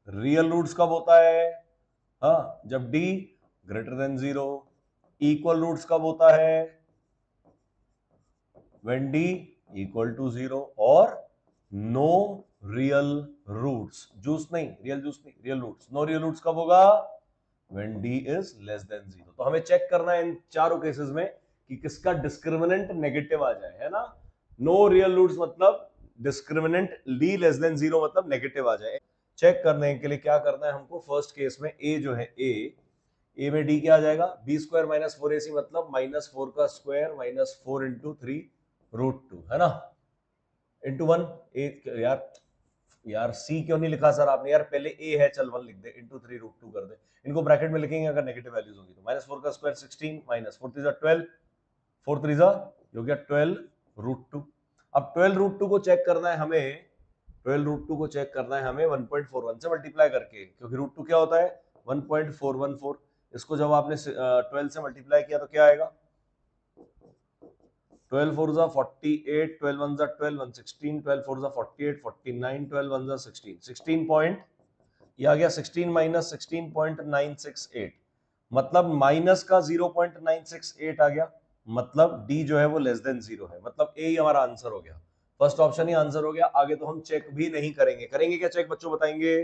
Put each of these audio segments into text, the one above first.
Real roots कब होता है? हाँ, जब d greater than 0। Equal roots कब होता है? when d equal to 0 और no real roots, जूस नहीं, रियल जूस नहीं, real roots. No real roots कब होगा? when d is less than 0। तो हमें चेक करना है इन चारों केसेस में कि किसका डिस्क्रिमिनेंट नेगेटिव आ जाए, है ना। नो रियल रूट्स मतलब डिस्क्रिमिनेंट d लेस देन 0 मतलब नेगेटिव आ जाए। चेक करने के लिए क्या करना है हमको? फर्स्ट केस में a जो है a में d क्या आ जाएगा? b स्क्वायर माइनस 4ac मतलब -4 का स्क्वायर माइनस 4 इंटू 3 √2, है ना, इंटू 1। यार सी क्यों नहीं लिखा सर आपने? यार पहले ए है, चल 1 लिख दे, इंटू 3 √2 कर दे। इनको ब्रैकेट में लिखेंगे अगर नेगेटिव वैल्यूज होगी तो। -4 का स्क्वायर 16 माइनस 4 3 12, 4 3 हो गया 12 √2। अब 12 √2 को चेक करना है हमें, 12 √2 को चेक करना है हमें 1.41 से मल्टीप्लाई करके, क्योंकि √2 क्या होता है? 1.414। इसको जब आपने 12 से मल्टीप्लाई किया तो क्या आएगा? 12 4 जा 48, 12 1 जा 12, 116, 12 4 जा 48, 49, 12 1 जा 16, 16 पॉइंट, ये आ गया 16 माइनस 16.968, मतलब माइनस का 0.968 आ गया। मतलब डी जो है वो लेस देन 0 है, मतलब ए ही हमारा आंसर हो गया। फर्स्ट ऑप्शन ही आंसर हो गया। आगे तो हम चेक भी नहीं करेंगे। करेंगे क्या चेक बच्चों, बताएंगे?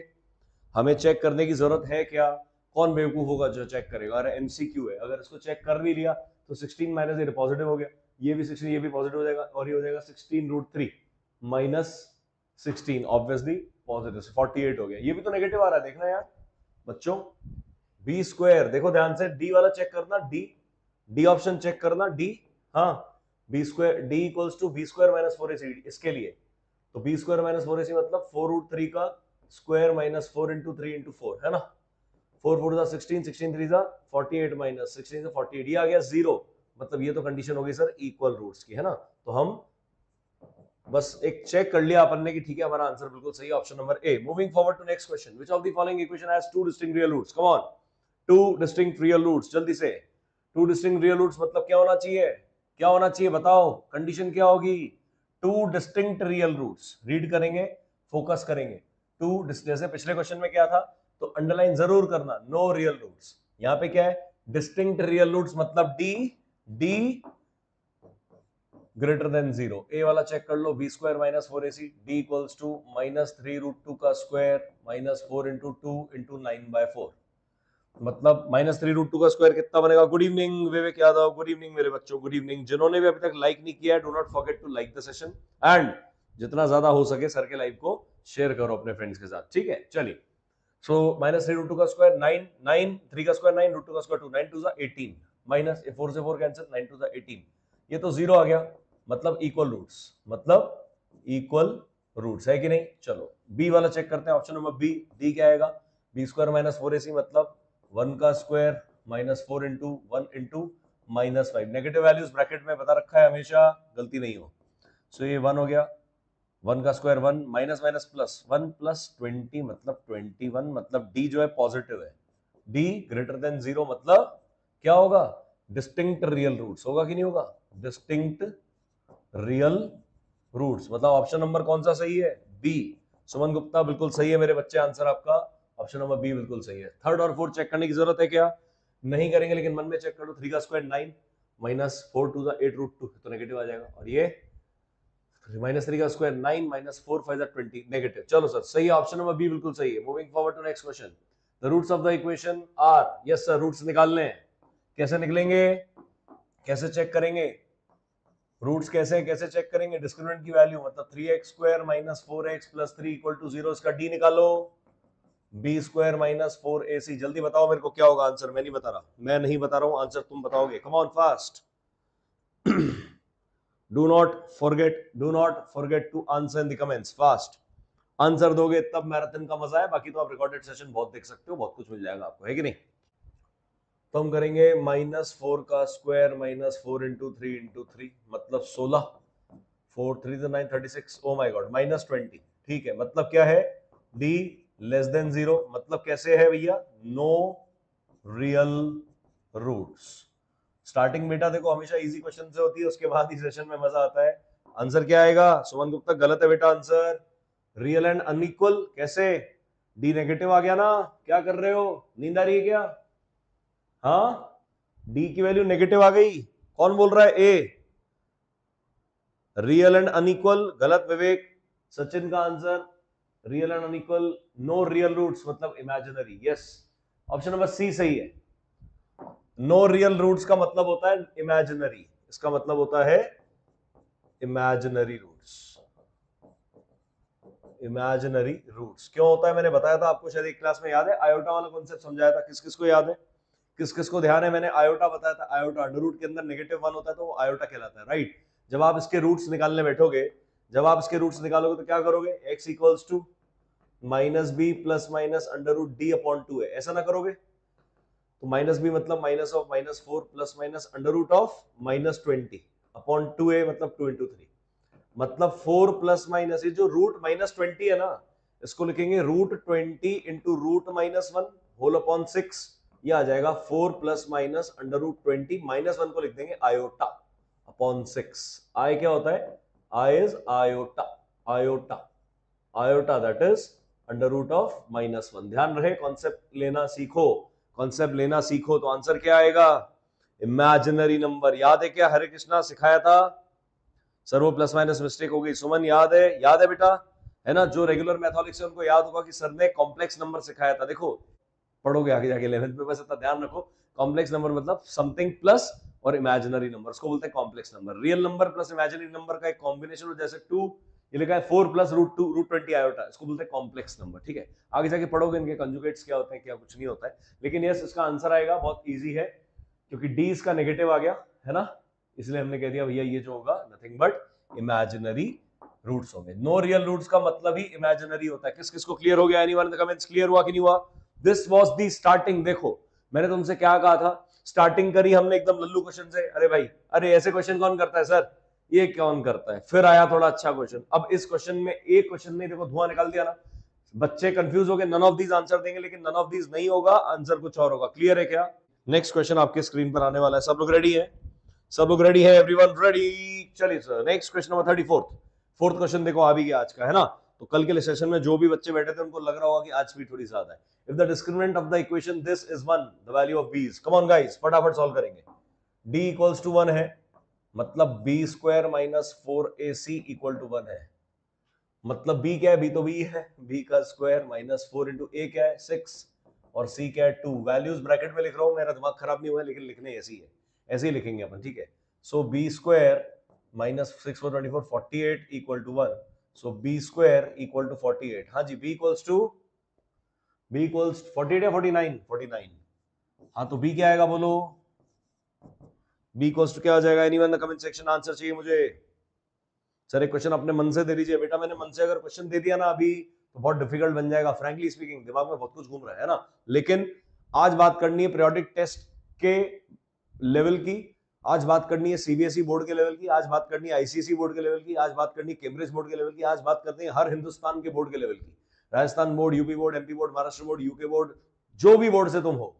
हमें चेक करने की जरूरत है क्या? कौन बेवकूफ होगा जो चेक करेगा? अरे एमसीक्यू है, अगर इसको चेक कर भी लिया तो 16 माइनस ये पॉजिटिव हो गया, ये भी 16, ये भी पॉजिटिव हो जाएगा, और ये हो जाएगा 16 √3 माइनस 16, ऑब्वियसली पॉजिटिव, 48 हो गया। ये भी तो नेगेटिव आ रहा है, देखना यार बच्चों। बी स्क्वायर देखो ध्यान से, डी वाला चेक करना, डी ऑप्शन चेक करना, डी। हाँ, B square D equals to B square minus 4ac, इसके लिए तो बी स्क्वायर माइनस 4ac मतलब 4 √3 का स्क्वायर माइनस 4 इंटू 3 इंटू 4, है ना। 4 4 16, 16 3 48 माइनस 16 से 48, ये आ गया 0। मतलब ये तो कंडीशन होगी सर इक्वल रूट्स की, है ना। तो हम बस एक चेक कर लिया अपन ने कि ठीक है, हमारा आंसर बिल्कुल सही है, option number A. Moving forward to next question, which of the following equation has two distinct real roots? Come on, two distinct real roots, जल्दी से। टू डिस्टिंक्ट रियल रूट्स मतलब क्या होना चाहिए? क्या होना चाहिए बताओ, कंडीशन क्या होगी? Two distinct real roots, read करेंगे, फोकस करेंगे। टू, जैसे पिछले क्वेश्चन में क्या था, तो अंडरलाइन जरूर करना, नो रियल रूट्स। यहां पे क्या है? डिस्टिंक्ट रियल रूट्स मतलब डी ग्रेटर देन 0। ए वाला चेक कर लो, B square minus 4ac, D equals to -3 √2 का स्क्वायर माइनस 4 इंटू 2 इंटू 9/4, मतलब -3 √2 का स्क्वायर कितना बनेगा? गुड इवनिंग विवेक यादव, गुड इवनिंग मेरे बच्चों, गुड इवनिंग। जिन्होंने भी अभी तक लाइक नहीं किया है, do not forget to like the session, and जितना ज्यादा हो सके सर के लाइव को शेयर करो अपने फ्रेंड्स के साथ, ठीक है। चलिए, सो -3 √2 का स्क्वायर 9, 9 3 का स्क्वायर 9, √2 का स्क्वायर 2, 9 2 18, माइनस 4 से 4 कैंसिल, 9 2 18, ये तो 0 आ गया, मतलब इक्वल रूट्स, मतलब इक्वल रूट्स है कि नहीं। चलो बी वाला चेक करते हैं, ऑप्शन नंबर बी। डी क्या आएगा? बी स्क्वायर माइनस 4ac मतलब 1 का square minus 4 into 1 into -5। Negative values bracket में बता रखा है, हमेशा गलती नहीं हो। सो ये 1 हो गया, 1 का square 1, minus minus plus 1 plus 20 मतलब 21, मतलब डी जो है पॉजिटिव है। डी ग्रेटर देन 0 मतलब क्या होगा? डिस्टिंक्ट रियल रूट्स होगा कि नहीं होगा? डिस्टिंक्ट रियल रूट्स, मतलब ऑप्शन नंबर कौन सा सही है? बी। सुमन गुप्ता बिल्कुल सही है मेरे बच्चे, आंसर आपका ऑप्शन नंबर बी बिल्कुल सही है। थर्ड और फोर्थ चेक करने की जरूरत है क्या? नहीं करेंगे, लेकिन मन में चेक कर लो। 3 का स्क्वायर 9 माइनस 4 2 8 √2 तो नेगेटिव आ जाएगा, और ये -3 का स्क्वायर 9 माइनस 4 5 20 नेगेटिव। चलो सर सही है, ऑप्शन नंबर बी बिल्कुल सही है। Moving forward to next question, the roots of the equation are, yes sir, roots निकालने हैं। कैसे निकलेंगे, कैसे चेक करेंगे रूट्स? कैसे चेक करेंगे? डिस्क्रिमिनेंट की वैल्यू, मतलब 3x square minus 4x plus 3 equal to 0, इसका डी निकालो, बी स्क्वायर माइनस 4ac। जल्दी बताओ मेरे को क्या होगा आंसर, मैं नहीं बता रहा, मैं नहीं बता रहा हूं आंसर, तुम बताओगे, come on fast. do not forget to answer in the comments fast। Answer दोगे तब मैराथन का मजा है, बाकी तो आप रिकॉर्डेड सेशन बहुत देख सकते हो, बहुत कुछ मिल जाएगा आपको, है कि नहीं। तो हम करेंगे -4 का स्क्वायर माइनस 4 इंटू 3 इंटू 3 मतलब 16, 4 3 9 36, ओ माय गॉड, -20, ठीक है। मतलब क्या है? डी लेस देन 0, मतलब कैसे है भैया? No real roots. स्टार्टिंग बेटा देखो हमेशा इजी क्वेश्चन से होती है, उसके बाद ही सेशन में मजा आता है। आंसर क्या आएगा? सुमन गुप्ता गलत है बेटा आंसर, रियल एंड अनइक्वल कैसे? डी नेगेटिव आ गया ना, क्या कर रहे हो, नींद आ रही है क्या? हाँ, डी की वैल्यू नेगेटिव आ गई। कौन बोल रहा है? ए। रियल एंड अनइक्वल, गलत विवेक। सचिन का answer real and unequal, no real roots मतलब imaginary. Yes, option number C सही है। नो रियल रूट्स का मतलब होता है इमेजिनरी, इसका मतलब होता है इमेजिनरी रूट्स। इमेजिनरी रूट्स क्यों होता है मैंने बताया था आपको, शायद एक क्लास में याद है, आयोटा वाला कॉन्सेप्ट समझाया था। किस किस को याद है, किस किस को ध्यान है? मैंने आयोटा बताया था। आयोटा अंडर रूट के अंदर नेगेटिव 1 होता है तो वो आयोटा कहलाता है, राइट। जब आप इसके रूट्स निकालने बैठोगे, जब आप इसके रूट्स निकालोगे तो क्या करोगे? x equals to minus B plus minus under root D upon 2 है, ऐसा ना करोगे? तो माइनस बी मतलब minus of minus 4 plus minus under root of minus 20 upon 2a मतलब 2 इंटू 3, मतलब 4 प्लस माइनस, ये जो रूट माइनस 20 है ना, इसको लिखेंगे root 20 into root minus 1 whole upon 6, ये आ जाएगा 4 plus minus under root 20, minus 1 को लिख देंगे आयोटा अपॉन 6। आई क्या होता है? I is iota, iota, iota that is under root of minus 1। ध्यान रहे, कॉन्सेप्ट लेना सीखो, कॉन्सेप्ट लेना सीखो। तो आंसर क्या आएगा? Imaginary number. याद है क्या हरे कृष्णा सिखाया था? सर वो प्लस माइनस मिस्टेक हो गई। सुमन याद है? याद है बेटा, है ना? जो रेगुलर मैथमेटिक्स है उनको याद होगा कि सर ने कॉम्प्लेक्स नंबर सिखाया था। देखो पढ़ोगे आगे जाके 11th में, बस इतना ध्यान रखो, कॉम्प्लेक्स नंबर मतलब समथिंग प्लस और इमेजिनरी नंबर, उसको बोलते हैं complex number. Real number plus imaginary number का एक कॉम्बिनेशन हो, जैसे 2 ये लिखा है 4 प्लस रूट 2 रूट 20 आयोटा, इसको बोलते हैं कॉम्प्लेक्स नंबर। ठीक है, आगे जाके पढ़ोगे इनके कंजुगेट्स क्या होते हैं, क्या कुछ नहीं होता है। लेकिन यस, इसका आंसर आएगा, बहुत इजी है, क्योंकि डी इसका नेगेटिव आ गया है ना, इसलिए हमने कह दिया भैया ये जो होगा नथिंग बट इमेजिनरी रूट्स होंगे। नो रियल रूट्स का मतलब ही इमेजिनरी होता है। किस किस को क्लियर हो गया? Anyone in the comments clear हुआ कि नहीं हुआ? This was the starting. देखो मैंने तुमसे क्या कहा था, स्टार्टिंग करी हमने एकदम लल्लू क्वेश्चन से। अरे भाई, अरे ऐसे क्वेश्चन कौन करता है सर, ये कौन करता है? फिर आया थोड़ा अच्छा क्वेश्चन। अब इस क्वेश्चन में एक क्वेश्चन ने देखो धुआं निकाल दिया ना, बच्चे कंफ्यूज हो गए, नन ऑफ दीज आंसर देंगे, लेकिन नन ऑफ दीज नहीं होगा, आंसर कुछ और होगा। क्लियर है क्या? नेक्स्ट क्वेश्चन आपके स्क्रीन पर आने वाला है, सब लोग रेडी है? सब लोग रेडी है? Everyone ready? चलिए sir, next question number 34। Fourth question देखो आ भी गया आज का, है ना? तो कल के सेशन में जो भी बच्चे बैठे थे उनको लग रहा होगा कि आज भी थोड़ी ज्यादा है। If the discriminant of the equation this is 1, the value of b is, come on guys फटाफट सॉल्व करेंगे। d इक्वल्स टू 1 है, मतलब b square minus 4ac equal to 1 है। मतलब b क्या है? b तो b है, b का स्क्वायर माइनस 4 इंटू a क्या है? 6, और c क्या है? 2। वैल्यूज ब्रैकेट में लिख रहा हूं, मेरा दिमाग खराब नहीं हुआ है, लेकिन लिखने ऐसी है, ऐसे ही लिखेंगे अपन, ठीक है। So b square minus 6 4 24 48 equal to 1। So b square equal to 48। हाँ जी, b इक्वल्स टू 48 या 49? 49। हाँ तो b क्या आएगा बोलो? b इक्वल्स टू क्या आ जाएगा? Anyone in the comment section, answer चाहिए मुझे। सर एक क्वेश्चन अपने मन से दे दीजिए बेटा, मैंने मन से अगर क्वेश्चन दे दिया ना अभी तो बहुत डिफिकल्ट बन जाएगा, फ्रैंकली स्पीकिंग दिमाग में बहुत कुछ घूम रहा है ना। लेकिन आज बात करनी है पीरियोडिक टेस्ट के लेवल की, आज बात करनी है सीबीएसई बोर्ड के लेवल की, आज बात करनी है आईसीएसई बोर्ड के लेवल की, आज बात करनी है कैम्ब्रिज बोर्ड के लेवल की, आज बात करते हैं हर हिंदुस्तान के बोर्ड के लेवल की। Rajasthan board, UP board, MP board, Maharashtra board, UK board, जो भी बोर्ड से तुम हो,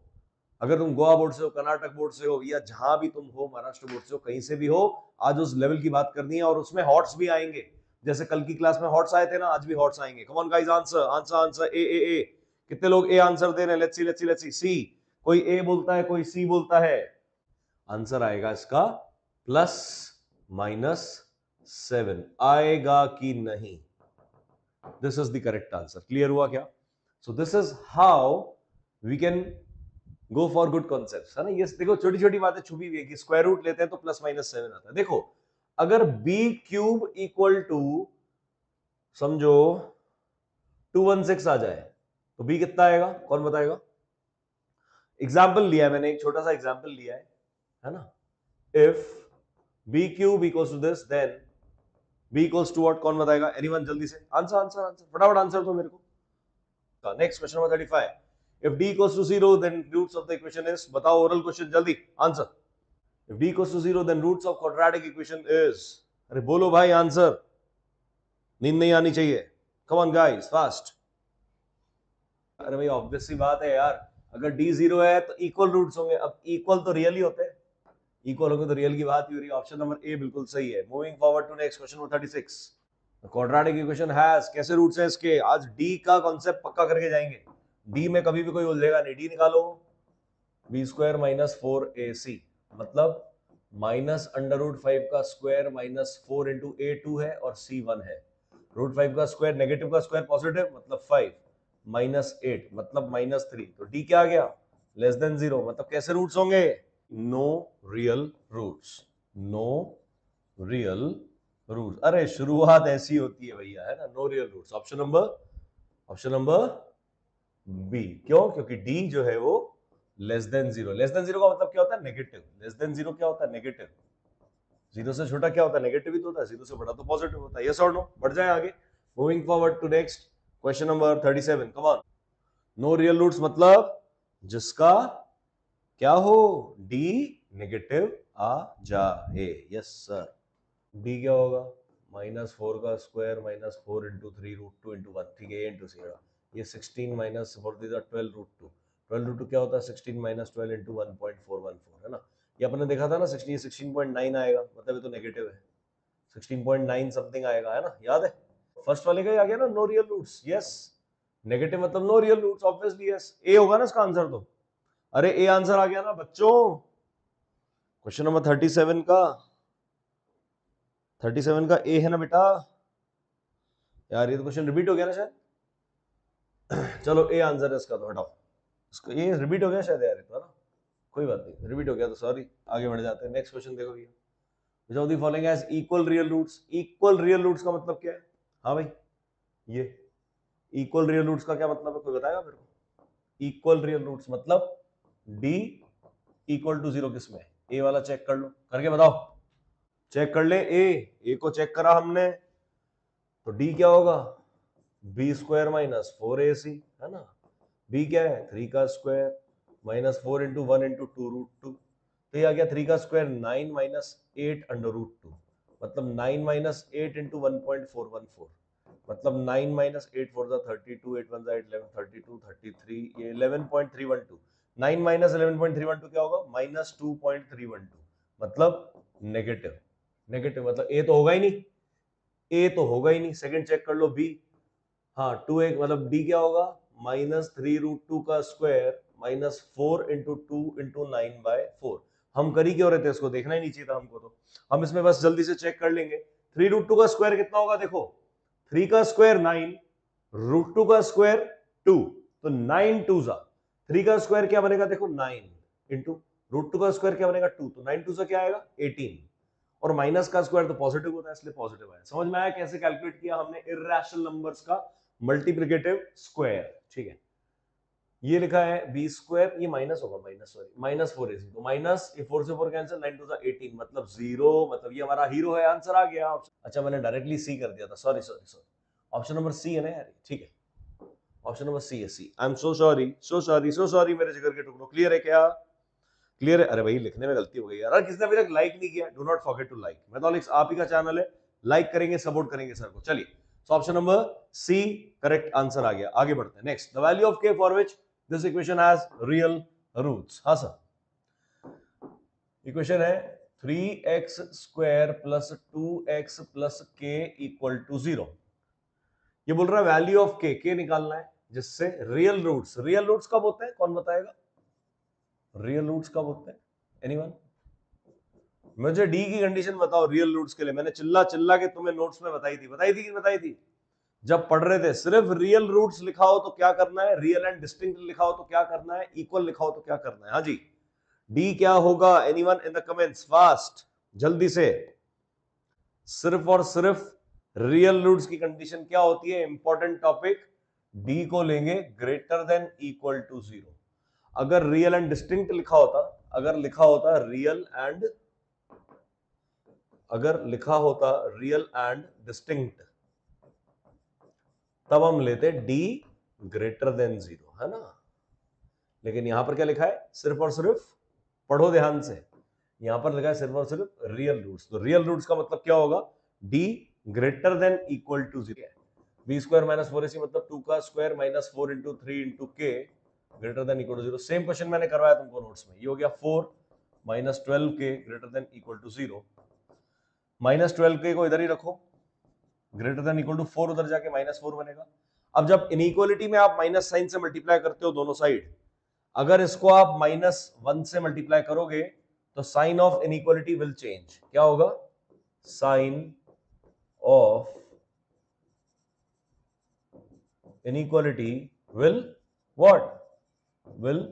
अगर तुम गोवा बोर्ड से हो, कर्नाटक बोर्ड से हो, या जहां भी तुम हो, महाराष्ट्र बोर्ड से हो, कहीं से भी हो, आज उस लेवल की बात करनी है। और उसमें हॉट्स भी आएंगे, जैसे कल की क्लास में हॉट्स आए थे ना, आज भी हॉट्स आएंगे। Come on guys, answer answer answer. A. कितने लोग ए आंसर दे रहे हैं? Let's see. कोई ए बोलता है, कोई सी बोलता है। आंसर आएगा इसका प्लस माइनस 7 आएगा कि नहीं? This is the correct answer. Clear हुआ क्या? So this is how we can go for good concepts, है ना। ये देखो छोटी छोटी बातें छुपी हुई है कि स्क्वायर रूट लेते हैं तो प्लस माइनस 7 आता है। देखो अगर b क्यूब इक्वल टू समझो 216 आ जाए तो b कितना आएगा? कौन बताएगा? एग्जाम्पल लिया है मैंने, एक छोटा सा एग्जाम्पल लिया है ना। If b cube equals to this then b equals to what? कौन बताएगा? एनीवन? जल्दी से आंसर आंसर आंसर, फटाफट आंसर दो मेरे को। Next question number 35। If d equals to 0, then roots of the equation is, बताओ oral question जल्दी answer. If d equals to 0, then roots of quadratic equation is, अरे बोलो भाई आंसर, नींद नहीं आनी चाहिए। Come on guys, fast। अरे भाई ऑब्वियस सी बात है यार, अगर d 0 है तो इक्वल रूट्स होंगे। अब इक्वल तो रियल ही होते हैं, इक्वल होंगे तो रियल की बात ही हो रही है। ऑप्शन नंबर ए बिल्कुल सही है। Moving forward to next question number 36। Quadratic equation has कैसे रूट्स हैं इसके, आज डी का कॉन्सेप्ट पक्का करके जाएंगे। डी में कभी भी कोई उलझेगा नहीं। डी निकालो, बी स्क्वायर माइनस 4ac, मतलब माइनस अंडर रूट 5 का स्क्वायर माइनस 4 इंटू a2 है और c1 है। रूट 5 का स्क्वायर नेगेटिव का स्क्वायर पॉजिटिव मतलब 5 माइनस 8 मतलब माइनस 3। तो डी क्या आ गया, लेस देन 0। मतलब कैसे रूट्स होंगे, no real roots, no real roots. अरे शुरुआत ऐसी होती है भैया, है ना, no real roots. Option number B. क्यों, क्योंकि डी जो है वो लेस देन 0। लेस देन 0 का मतलब क्या होता है, नेगेटिव। लेस देन 0 क्या होता है, नेगेटिव। 0 से छोटा क्या होता है, नेगेटिव ही तो होता है। 0 से बड़ा तो पॉजिटिव होता है। यस और नो, बढ़ जाए आगे। Moving forward to next question number 37। Come on. No real roots मतलब जिसका क्या हो, डी नेगेटिव आ जाए। Yes sir. डी क्या होगा, माइनस 4 का square minus 4 into 3 root 2 into 1। ठीक है, ए इंटू सी। ये 16 माइनस 4 12 रूट 2। 12 रूट 2 क्या होता है, 16 माइनस 12 इंटू 1.414, है ना। ये अपने देखा था ना, 16.9 आएगा, मतलब ये तो नेगेटिव है। 16.9 समथिंग आएगा, है ना, याद है। फर्स्ट वाले का ही आ गया ना, no real roots. Yes, negative मतलब no real roots, obviously yes. A होगा ना इसका आंसर तो। अरे ए आंसर आ गया ना बच्चों। क्वेश्चन नंबर 37 का, 37 का ए है ना बेटा। यार ये तो क्वेश्चन रिपीट हो गया ना शायद। चलो ए आंसर है इसका, तो हटाओ इसको। ये रिपीट हो गया शायद यार, तो है ना, कोई बात नहीं, रिपीट हो गया तो सॉरी। आगे बढ़ जाते हैं। नेक्स्ट क्वेश्चन देखो भैया। which of the following has equal real roots? Equal real roots का मतलब क्या है, हाँ भाई, ये इक्वल रियल रूट्स का क्या मतलब है, कोई बताएगा मेरे को। इक्वल रियल रूट्स मतलब डी इक्वल टू 0 किसमें, ए वाला चेक कर लो, करके बताओ। चेक कर ले, ए को चेक करा हमने, तो डी क्या होगा, बी स्क्वायर माइनस 4ac, है ना। बी क्या है, 3 का स्क्वायर माइनस 4 इंटू 1 इंटू 2 रूट 2। तो ये आ गया 3 का स्क्वायर 9 माइनस 8 अंडर रूट 2, मतलब 9 माइनस 8 इंटू 1.414, मतलब 9 माइनस 8 फोर 32, 8 1 8 11 32 33, ये 11.312। 9 माइनस 11.312 क्या होगा, माइनस 2.312, मतलब नेगेटिव। नेगेटिव मतलब ए तो होगा ही नहीं, ए तो होगा ही नहीं। सेकंड चेक कर लो, बी। हाँ, 2 मतलब डी क्या होगा, माइनस 3 रूट 2 का स्क्वायर माइनस 4 इंटू 2 इंटू 9/4। हम करी क्यों रहे थे, इसको देखना ही नहीं चाहिए था हमको, तो हम इसमें बस जल्दी से चेक कर लेंगे। 3 रूट 2 का स्क्वायर कितना होगा, देखो 3 का स्क्वायर 9, रूट 2 का स्क्वायर 2, तो 9 2 जा 3 का स्क्वायर क्या बनेगा, देखो 9 इंटू रूट 2 का स्क्वायर क्या बनेगा 2, तो 9 2 से क्या आएगा 18, और माइनस का स्क्वायर तो पॉजिटिव होता है, इसलिए पॉजिटिव आया। समझ में आया कैसे कैलकुलेट किया हमने इर्रेशनल नंबर्स का मल्टीप्लिकेटिव स्क्वायर। ठीक है, ये लिखा है बी स्क्वायर, ये माइनस होगा, माइनस सॉरी माइनस 4ac, तो माइनस 4 से 4 कैंसिल, 9 2 18, मतलब 0, मतलब ये हमारा हीरो है, आंसर आ गया। अच्छा मैंने डायरेक्टली सी कर दिया था, sorry sorry sorry. Option number C है ना यार, ठीक है, ऑप्शन नंबर सी है, C. I am so sorry, so sorry, so sorry मेरे जिगर के टुकड़ों। क्लियर है क्या, क्लियर है। अरे भाई लिखने में गलती हो गई यार, किसने अभी तक लाइक नहीं किया, do not forget to like. Matholics आप ही का चैनल है, लाइक करेंगे, सपोर्ट करेंगे सर को। चलिए, so option number C correct answer आ गया। आगे बढ़ते हैं। Next, the value of K for which this equation has real roots. हाँ सर, इक्वेशन है 3x स्क्वायर प्लस 2x प्लस के इक्वल टू 0। ये बोल रहा है वैल्यू ऑफ के निकालना है, जिससे रियल रूट्स, रियल रूट्स कब होते हैं, कौन बताएगा, रियल रूट्स कब होते हैं, एनीवन। मुझे डी की कंडीशन बताओ रियल रूट्स के लिए। मैंने चिल्ला चिल्ला के तुम्हें नोट्स में बताई थी कि बताई थी, जब पढ़ रहे थे। सिर्फ रियल रूट्स लिखा हो तो क्या करना है, रियल एंड डिस्टिंक्ट लिखा हो तो क्या करना है, इक्वल लिखा हो तो क्या करना है। हाँ जी, डी क्या होगा, anyone in the comments, fast, जल्दी से। सिर्फ और सिर्फ रियल रूट्स की कंडीशन क्या होती है, इंपॉर्टेंट टॉपिक। डी को लेंगे ग्रेटर देन इक्वल टू 0। अगर रियल एंड डिस्टिंक्ट लिखा होता, अगर लिखा होता रियल एंड, अगर लिखा होता रियल एंड डिस्टिंक्ट, तब हम लेते डी ग्रेटर देन 0, है ना। लेकिन यहां पर क्या लिखा है, सिर्फ और सिर्फ, पढ़ो ध्यान से, यहां पर लिखा है सिर्फ और सिर्फ रियल रूट्स। तो रियल रूट्स का मतलब क्या होगा, D greater than equal to 0। B square minus 4ac मतलब 2 का square minus 4 into 3 into k greater than equal to 0। Same question मैंने करवाया तुमको नोट्स में। ये हो गया 4 minus 12 k greater than equal to 0। Minus 12 k को इधर ही रखो, ग्रेटर देन इक्वल टू 4 उधर जाके -4 बनेगा। अब जब इनइक्वालिटी में आप माइनस साइन से मल्टीप्लाई करते हो दोनों साइड, अगर इसको आप -1 से मल्टीप्लाई करोगे तो sign of inequality will change. क्या होगा? Sign of inequality will what? Will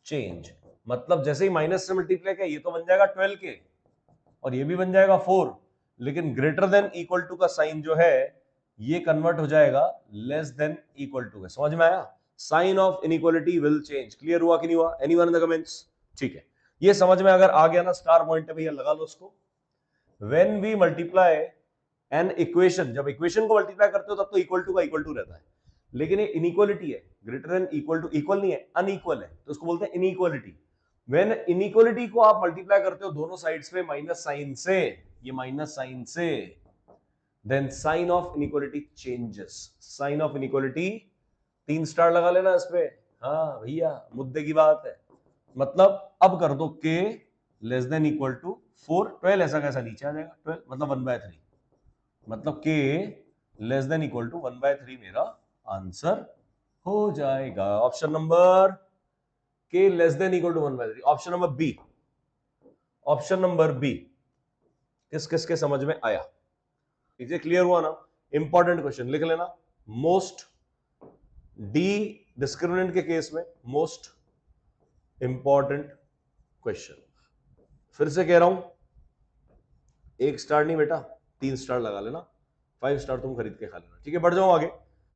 change. मतलब जैसे ही माइनस से मल्टीप्लाई किया, ये तो बन जाएगा 12 के और ये भी बन जाएगा 4, लेकिन ग्रेटर देन इक्वल टू का साइन जो है ये कन्वर्ट हो जाएगा लेस देन इक्वल टू। समझ में आया? Sign of inequality will change. Clear हुआ कि नहीं हुआ? Anyone in the comments? ठीक है, ये समझ में अगर आ गया ना, स्टार पॉइंट है भैया, लगा लो उसको। When we multiply an equation, जब इक्वेशन को मल्टीप्लाई करते हो तब तो इक्वल टू का इक्वल टू रहता है, लेकिन ये इनइक्वालिटी है, greater than equal to, equal नहीं है, अनइक्वल है, तो उसको बोलते हैं इनइक्वालिटी। व्हेन इनइक्वालिटी को आप मल्टीप्लाई करते हो दोनों साइड्स पे माइनस साइन से, ये माइनस साइन से, then sign of inequality changes. Sign of inequality 3 star लगा लेना इस पे। हाँ भैया, मुद्दे की बात है। मतलब अब कर दो k less than equal to 4, 12 ऐसा कैसा नीचे आ जाएगा, 12 मतलब 1/3, मतलब k less than equal to 1/3 मेरा आंसर हो जाएगा। Option number k less than equal to 1/3, option number B. Option number B किस किस के समझ में आया? इसे क्लियर हुआ ना? इंपॉर्टेंट क्वेश्चन लिख लेना। मोस्ट डी डिस्क्रिमिनेंट के केस में मोस्ट इंपॉर्टेंट क्वेश्चन। फिर से कह रहा हूं, 1 स्टार नहीं बेटा, 3 स्टार लगा लेना, 5 स्टार तुम खरीद के खा लेना। ठीक है, बढ़ जाओ आगे।